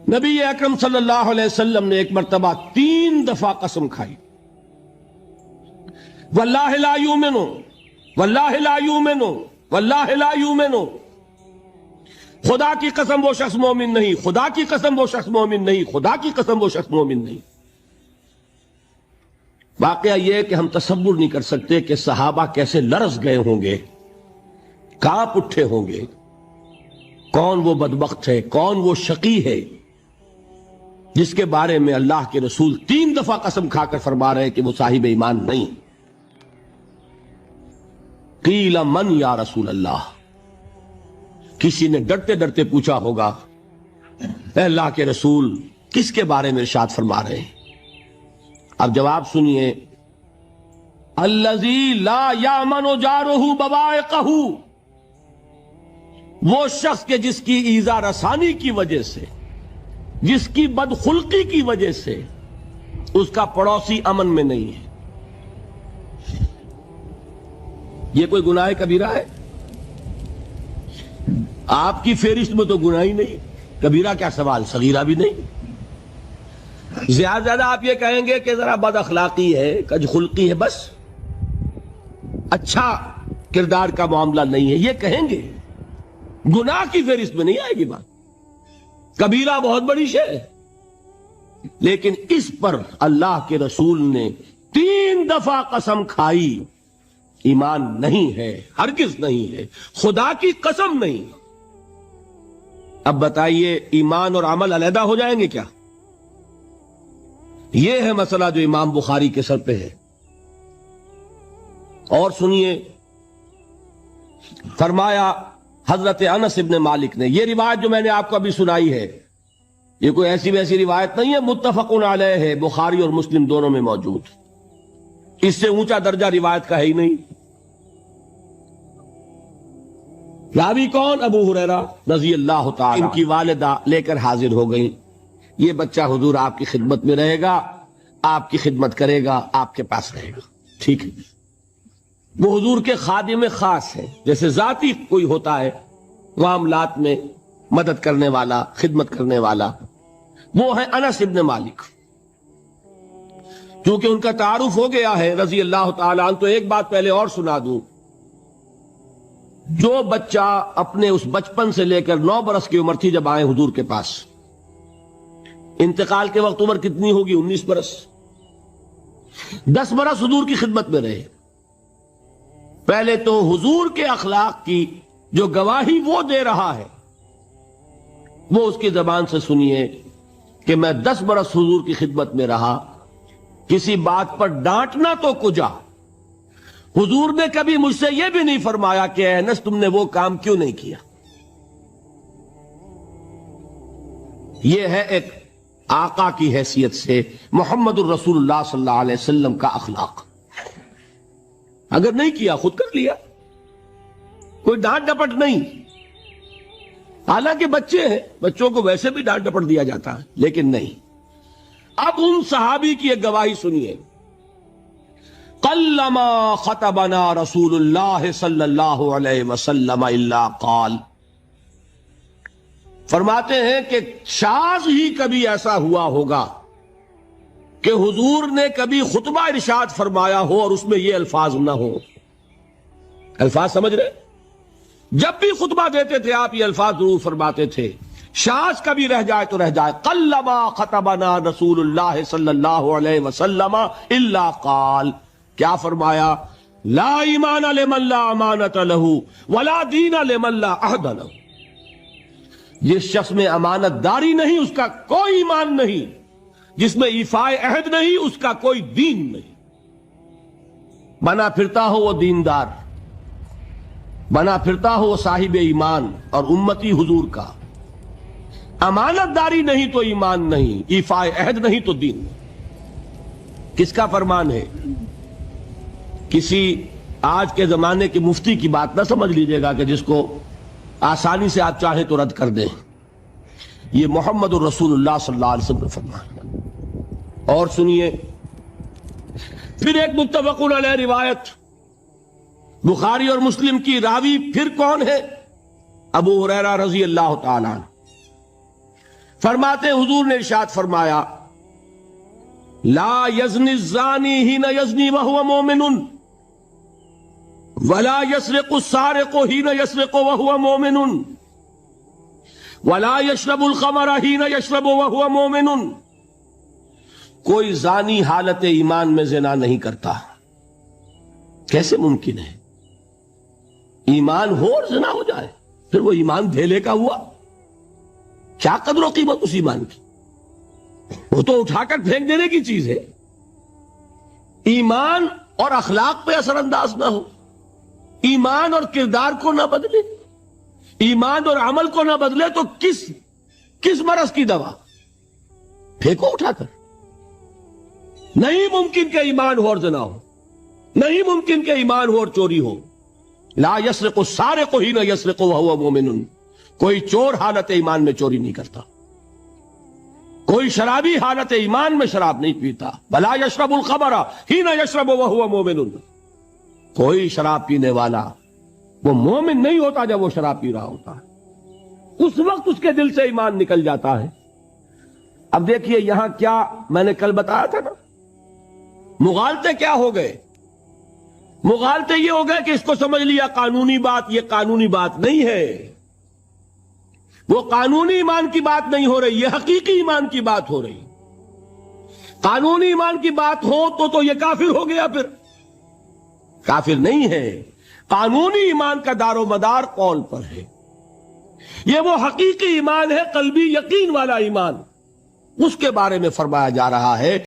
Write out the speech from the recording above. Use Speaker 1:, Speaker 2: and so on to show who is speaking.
Speaker 1: نبی اکرم صلی اللہ علیہ وسلم نے ایک مرتبہ 3 دفعہ قسم کھائی، واللہ لا یؤمنو، واللہ لا یؤمنو، واللہ لا یؤمنو، خدا کی قسم وہ شخص مومن نہیں، خدا کی قسم وہ شخص مومن نہیں، خدا کی قسم وہ شخص مومن نہیں۔ واقعہ یہ ہے کہ ہم تصور نہیں کر سکتے کہ صحابہ کیسے لرز گئے ہوں گے، کانپ اٹھے ہوں گے، کون وہ بدبخت ہے، کون وہ شقی ہے جس کے بارے میں اللہ کے رسول 3 دفعہ قسم کھا کر فرما رہے ہیں کہ وہ صاحب ایمان نہیں۔ قیل من یا رسول اللہ، کسی نے ڈرتے ڈرتے پوچھا ہوگا اے اللہ کے رسول کس کے بارے میں ارشاد فرما رہے ہیں؟ اب جواب سنیے، الذی لا یامن جارہ بوائقہ، وہ شخص کے جس کی ایذا رسانی کی وجہ سے، جس کی بدخلقی کی وجہ سے اس کا پڑوسی امن میں نہیں ہے۔ یہ کوئی گناہ کبیرہ ہے؟ آپ کی فہرست میں تو گناہ ہی نہیں، کبیرہ کیا سوال، صغیرہ بھی نہیں۔ زیادہ آپ یہ کہیں گے کہ ذرا بد اخلاقی ہے، کج خلقی ہے، بس اچھا کردار کا معاملہ نہیں ہے، یہ کہیں گے، گناہ کی فہرست میں نہیں آئے گی بات۔ کبیرہ بہت بڑی شے ہے، لیکن اس پر اللہ کے رسول نے 3 دفعہ قسم کھائی، ایمان نہیں ہے، ہرگز نہیں ہے، خدا کی قسم نہیں۔ اب بتائیے ایمان اور عمل علیحدہ ہو جائیں گے کیا؟ یہ ہے مسئلہ جو امام بخاری کے سر پہ ہے۔ اور سنیے، فرمایا حضرت انس ابن مالک نے، یہ روایت جو میں نے آپ کو ابھی سنائی ہے یہ کوئی ایسی ویسی روایت نہیں ہے، متفق علیہ ہے، بخاری اور مسلم دونوں میں موجود، اس سے اونچا درجہ روایت کا ہے ہی نہیں۔ راوی کون؟ ابو ہریرہ رضی اللہ تعالی، ان کی والدہ لے کر حاضر ہو گئیں، یہ بچہ حضور آپ کی خدمت میں رہے گا، آپ کی خدمت کرے گا، آپ کے پاس رہے گا، ٹھیک ہے۔ وہ حضور کے خادم خاص ہیں، جیسے ذاتی کوئی ہوتا ہے معاملات میں مدد کرنے والا، خدمت کرنے والا، وہ ہیں انس ابن مالک۔ کیونکہ ان کا تعارف ہو گیا ہے رضی اللہ تعالیٰ عنہ، تو ایک بات پہلے اور سنا دوں، جو بچہ اپنے اس بچپن سے لے کر 9 برس کی عمر تھی جب آئے حضور کے پاس، انتقال کے وقت عمر کتنی ہوگی؟ 19 برس، 10 برس حضور کی خدمت میں رہے۔ پہلے تو حضور کے اخلاق کی جو گواہی وہ دے رہا ہے وہ اس کی زبان سے سنیے کہ میں 10 برس حضور کی خدمت میں رہا، کسی بات پر ڈانٹنا تو کجا، حضور نے کبھی مجھ سے یہ بھی نہیں فرمایا کہ اے انس تم نے وہ کام کیوں نہیں کیا۔ یہ ہے ایک آقا کی حیثیت سے محمد الرسول اللہ صلی اللہ علیہ وسلم کا اخلاق۔ اگر نہیں کیا خود کر لیا، کوئی ڈانٹ ڈپٹ نہیں، حالانکہ بچے ہیں، بچوں کو ویسے بھی ڈانٹ ڈپٹ دیا جاتا ہے، لیکن نہیں۔ اب ان صحابی کی ایک گواہی سنیے، قلما خطبنا رسول اللہ صلی اللہ علیہ وسلم الا قال، فرماتے ہیں کہ شاذ ہی کبھی ایسا ہوا ہوگا کہ حضور نے کبھی خطبہ ارشاد فرمایا ہو اور اس میں یہ الفاظ نہ ہو۔ الفاظ سمجھ رہے؟ جب بھی خطبہ دیتے تھے آپ یہ الفاظ ضرور فرماتے تھے، شاذ کبھی رہ جائے تو رہ جائے، قلما خطبنا رسول اللہ صلی اللہ علیہ وسلم الا قال، کیا فرمایا؟ لا ایمان لمن لا امانت لہ ولا دین لمن لا عہد لہ، جس شخص میں امانت داری نہیں اس کا کوئی ایمان نہیں، جس میں ایفاء عہد نہیں اس کا کوئی دین نہیں۔ بنا پھرتا ہو وہ دیندار، بنا پھرتا ہو وہ صاحب ایمان اور امتی حضور کا، امانت داری نہیں تو ایمان نہیں، ایفاء عہد نہیں تو دین نہیں۔ کس کا فرمان ہے؟ کسی آج کے زمانے کے مفتی کی بات نہ سمجھ لیجئے گا کہ جس کو آسانی سے آپ چاہیں تو رد کر دیں، یہ محمد الرسول اللہ صلی اللہ علیہ وسلم کا فرمان۔ اور سنیے پھر ایک متفق علیہ روایت بخاری اور مسلم کی، راوی پھر کون ہے؟ ابو ہریرہ رضی اللہ تعالیٰ عنہ۔ فرماتے حضور نے ارشاد فرمایا لا یزنی الزانی حین یزنی وہو مومن ولا یسرق السارق حین یسرق وہو مومن ولا یشرب الخمر حین یشرب وہو مومن. کوئی زانی حالت ایمان میں زنا نہیں کرتا. کیسے ممکن ہے؟ ایمان ہو اور زنا ہو جائے، پھر وہ ایمان دھیلے کا ہوا. کیا قدر و قیمت اس ایمان کی؟ وہ تو اٹھا کر پھینک دینے کی چیز ہے. ایمان اور اخلاق پہ اثر انداز نہ ہو، ایمان اور کردار کو نہ بدلے، ایمان اور عمل کو نہ بدلے تو کس مرض کی دوا؟ پھینکو اٹھا کر. نہیں ممکن کہ ایمان ہو اور زنا ہو، نہیں ممکن کہ ایمان ہو اور چوری ہو. لا یسرق السارق حین یسرق وہو مومن. کوئی چور حالت ایمان میں چوری نہیں کرتا، کوئی شرابی حالت ایمان میں شراب نہیں پیتا. ولا یشرب الخمر حین یشرب وہو مومن. کوئی شراب پینے والا وہ مومن نہیں ہوتا جب وہ شراب پی رہا ہوتا ہے، اس وقت اس کے دل سے ایمان نکل جاتا ہے. اب دیکھیے یہاں کیا میں نے کل بتایا تھا نا، مغالطے کیا ہو گئے؟ مغالطے یہ ہو گئے کہ اس کو سمجھ لیا قانونی بات. یہ قانونی بات نہیں ہے، وہ قانونی ایمان کی بات نہیں ہو رہی، یہ حقیقی ایمان کی بات ہو رہی. قانونی ایمان کی بات ہو تو یہ کافر ہو گیا. پھر کافر نہیں ہے. قانونی ایمان کا دار و مدار قول پر ہے. یہ وہ حقیقی ایمان ہے، قلبی یقین والا ایمان. اس کے بارے میں فرمایا جا رہا ہے